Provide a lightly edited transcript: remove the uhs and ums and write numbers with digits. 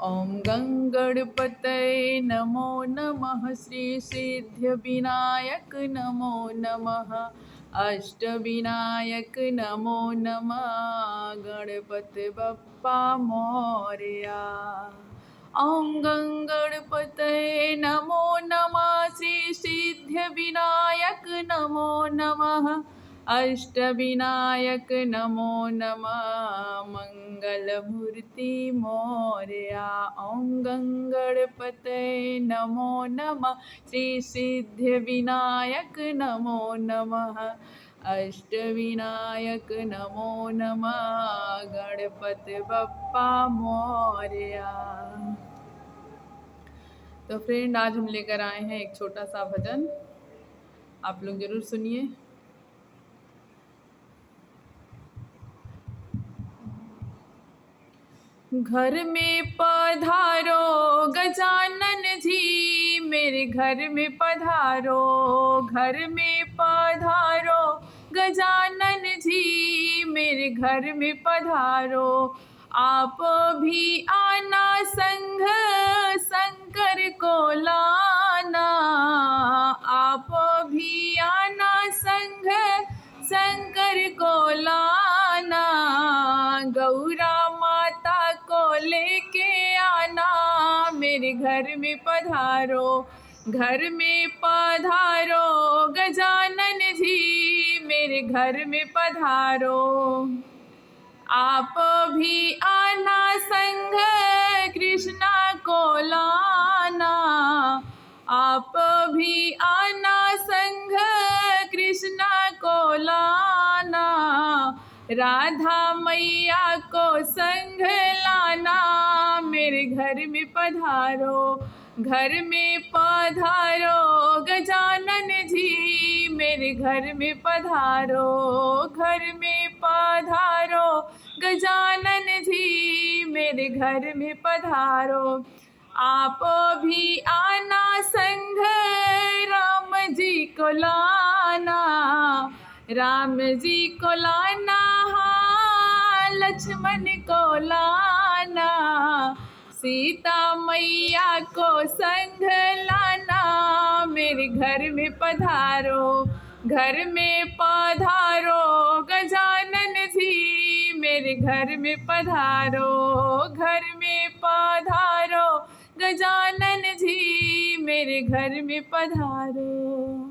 ॐ गङ्गणपतये नमो नमः। श्री सिद्धिविनायक नमो नमः। अष्टविनायक नमो नमः। गणपति बप्पा मोरया। ॐ गङ्गणपतये नमो नमः। श्री सिद्धिविनायक नमो नमः। अष्टविनायक नमो नमः। मंगलमूर्ति मोरया। ॐ गङ्गणपतये नमो नमः। श्री सिद्धिविनायक नमो नमः। अष्टविनायक नमो नमः। गणपति बप्पा मोरया। तो फ्रेंड, आज हम लेकर आए हैं एक छोटा सा भजन, आप लोग जरूर सुनिए। घर में पधारो गजानन जी, मेरे घर में पधारो। घर में पधारो गजानन जी, मेरे घर में पधारो। आप भी आना संग शंकर को लाना। आप भी आना संग शंकर को लाना। गौरा माता को लेके आना, मेरे घर में पधारो। घर में पधारो गजानन जी, मेरे घर में पधारो। आप भी आना संग कृष्णा को लाना। आप भी आना संग कृष्णा को लाना। राधा मैया को संग लाना, मेरे घर में पधारो। घर में पधारो गजानन जी, मेरे घर में पधारो। घर में पधारो गजानन जी, मेरे घर में पधारो। आप भी आना संग राम जी को लाना। राम जी को लाना, हाँ लक्ष्मण को लाना। सीता मैया को संग लाना, मेरे घर में पधारो। घर में पधारो गजानन जी, मेरे घर में पधारो। घर में पधारो गजानन जी, मेरे घर में पधारो।